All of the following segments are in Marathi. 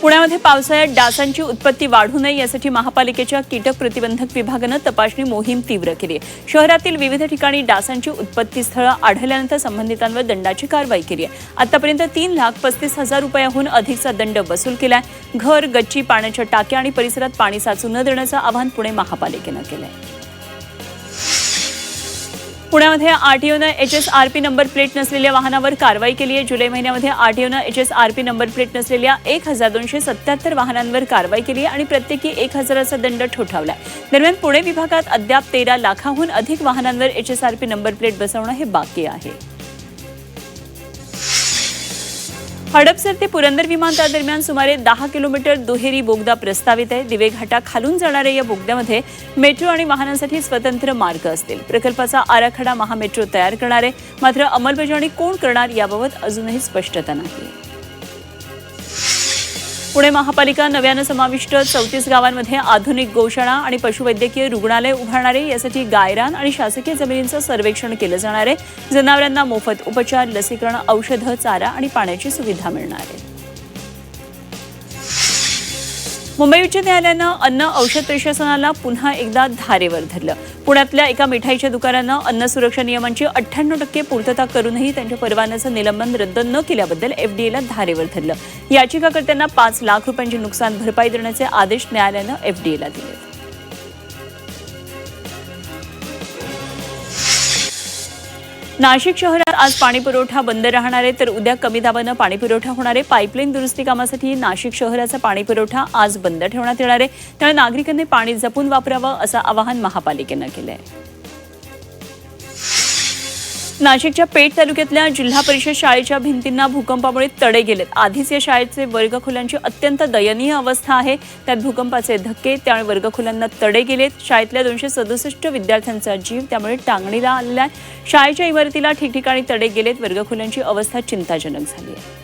पुण्यामध्ये पावसाळ्यात डासांची उत्पत्ती वाढू नये यासाठी महापालिकेच्या कीटक प्रतिबंधक विभागाने तपासणी मोहीम तीव्र केली आहे। शहरातील विविध ठिकाणी डासांची उत्पत्ती स्थळे आढळल्यानंतर संबंधितांवर दंडाची कारवाई केली आहे। आतापर्यंत 3,35,000 रुपयांहून अधिकचा दंड वसूल केलाय। घर, गच्ची, पाण्याच्या टाक्या आणि परिसरात पाणी साचू न देण्याचं आवाहन पुणे महापालिकेने केलं आहे। पुण्यामध्ये आरटीओने HSRP नंबर प्लेट नसलेल्या वाहनावर कारवाई केली आहे। जुलै महिन्यामध्ये आरटीओने HSRP नंबर प्लेट नसलेल्या 1,277 वाहनांवर कारवाई केली आणि प्रत्येकी 1,000चा दंड ठोठावला। दरम्यान पुणे विभागात अद्याप 13 लाखांहून अधिक वाहनांवर HSRP नंबर प्लेट बसवणं हे बाकी आहे। हडपसर ते पुरंदर विमानतळादरम्यान सुमारे 10 किलोमीटर दुहेरी बोगदा प्रस्तावित आहे। दिवे घाटाखालून जाणाऱ्या या बोगद्यामध्ये मेट्रो आणि वाहनांसाठी स्वतंत्र मार्ग असतील। प्रकल्पाचा आराखडा महामेट्रो तयार करणार आहे, मात्र अंमलबजावणी कोण करणार याबाबत अजूनही स्पष्टता नाही। पुणे महापालिका नव्यानं समाविष्ट 34 गावांमध्ये आधुनिक गोशाळा आणि पशुवैद्यकीय रुग्णालय उभारणार आहे। यासाठी गायरान आणि शासकीय जमिनींचं सर्वेक्षण केलं जाणार आहे। जनावरांना मोफत उपचार, लसीकरण, औषधं, चारा आणि पाण्याची सुविधा मिळणार आहे। मुंबई उच्च न्यायालयानं अन्न औषध प्रशासनाला पुन्हा एकदा धारेवर धरलं। पुण्यातल्या एका मिठाईच्या दुकानानं अन्न सुरक्षा नियमांची 98% पूर्तता करूनही त्यांच्या परवान्याचं निलंबन रद्द न केल्याबद्दल FDAला धारेवर धरलं। याचिकाकर्त्यांना 5 लाख रुपयांची नुकसान भरपाई देण्याचे आदेश न्यायालयानं FDAला दिले। नाशिक शहरात आज पाणीपुरवठा बंद राहणार आहे, तर उद्या कमी दाबानं पाणीपुरवठा होणार आहे। पाईपलाईन दुरुस्ती कामासाठी नाशिक शहराचा पाणीपुरवठा आज बंद ठेवण्यात येणार आहे। त्यामुळे नागरिकांनी पाणी जपून वापरावं असं आवाहन महापालिकेनं केलं आहे। नाशिकच्या पेठ तालुक्यातल्या जिल्हा परिषद शाळेच्या भिंतींना भूकंपामुळे तडे गेलेत। आधीच या शाळेचे वर्गखोल्यांची अत्यंत दयनीय अवस्था आहे, त्यात भूकंपाचे धक्के, त्यामुळे वर्गखोल्यांना तडे गेलेत। शाळेतल्या 267 विद्यार्थ्यांचा जीव त्यामुळे टांगणीला आलेला आहे। शाळेच्या इमारतीला ठिकठिकाणी तडे गेलेत। वर्गखोल्यांची अवस्था चिंताजनक झाली आहे।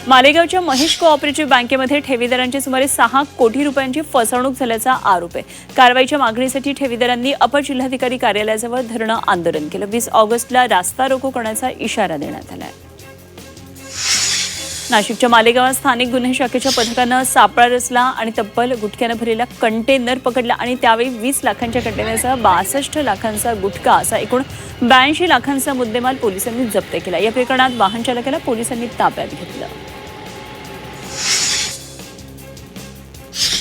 मालेगावच्या महेश कोऑपरेटिव्ह बँकेमध्ये ठेवीदारांची सुमारे 6 कोटी रुपयांची फसवणूक झाल्याचा आरोप आहे। कारवाईच्या मागणीसाठी ठेवीदारांनी अपर जिल्हाधिकारी कार्यालयाजवळ धरणं आंदोलन केलं। 20 ऑगस्टला रास्ता रोको करण्याचा इशारा देण्यात आला आहे। नाशिकच्या मालेगावात स्थानिक गुन्हे शाखेच्या पथकानं सापळा रचला आणि तब्बल गुटख्यानं भरलेला कंटेनर पकडला आणि त्यावेळी 20 लाखांच्या कंटेनरसह 62 लाखांचा गुटखा असा एकूण 82 लाखांचा मुद्देमाल पोलिसांनी जप्त केला। या प्रकरणात वाहन चालकाला पोलिसांनी ताब्यात घेतलं।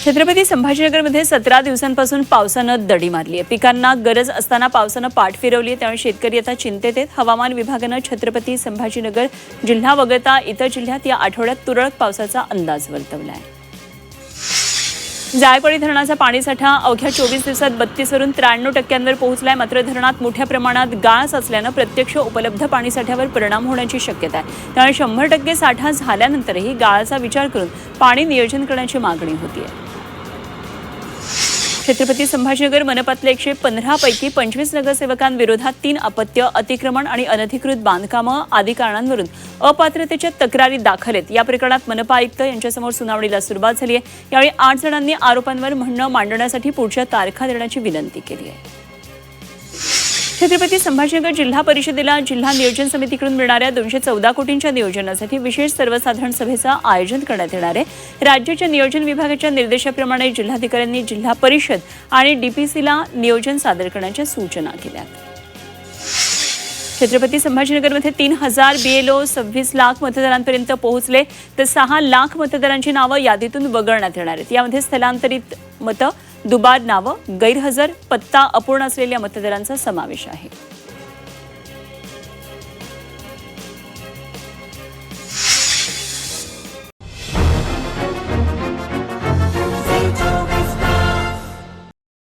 छत्रपती संभाजीनगरमध्ये 17 दिवसांपासून पावसानं दडी मारली आहे। पिकांना गरज असताना पावसानं पाठ फिरवली आहे, त्यामुळे शेतकरी आता चिंतेत आहेत। हवामान विभागानं छत्रपती संभाजीनगर जिल्हा वगळता इतर जिल्ह्यात या आठवड्यात तुरळक पावसाचा अंदाज वर्तवला आहे। जायकवाडी धरणाचा पाणीसाठा अवघ्या 24 दिवसात 32 वरून 93% पोहोचलाय। मात्र धरणात मोठ्या प्रमाणात गाळ साचल्यानं प्रत्यक्ष उपलब्ध पाणीसाठ्यावर परिणाम होण्याची शक्यता आहे। त्यामुळे 100% साठा झाल्यानंतरही गाळाचा विचार करून पाणी नियोजन करण्याची मागणी होतीये। छत्रपती संभाजीनगर मनपातल्या 115 पैकी 25 नगरसेवकांविरोधात 3 अपत्य, अतिक्रमण आणि अनधिकृत बांधकामं आदी कारणांवरून अपात्रतेच्या तक्रारी दाखल आहेत। या प्रकरणात मनपा आयुक्त यांच्यासमोर सुनावणीला सुरुवात झाली आहे। यावेळी 8 जणांनी आरोपांवर म्हणणं मांडण्यासाठी पुढच्या तारखा देण्याची विनंती केली आहे। छत्रपती संभाजीनगर जिल्हा परिषदेला जिल्हा नियोजन समितीकडून मिळणाऱ्या 214 कोटींच्या नियोजनासाठी विशेष सर्वसाधारण सभेचं आयोजन करण्यात येणार आहे। राज्याच्या नियोजन विभागाच्या निर्देशाप्रमाणे जिल्हाधिकाऱ्यांनी जिल्हा परिषद आणि DPCला नियोजन सादर करण्याच्या सूचना केल्या। छत्रपती संभाजीनगरमध्ये 3000 BLO 26 लाख मतदारांपर्यंत पोहोचले, तर 6 लाख मतदारांची नावं यादीतून वगळण्यात येणार आहेत। यामध्ये स्थलांतरित मतं, दुबार नावं, गैरहजर, पत्ता अपूर्ण असलेल्या मतदारांचा समावेश आहे।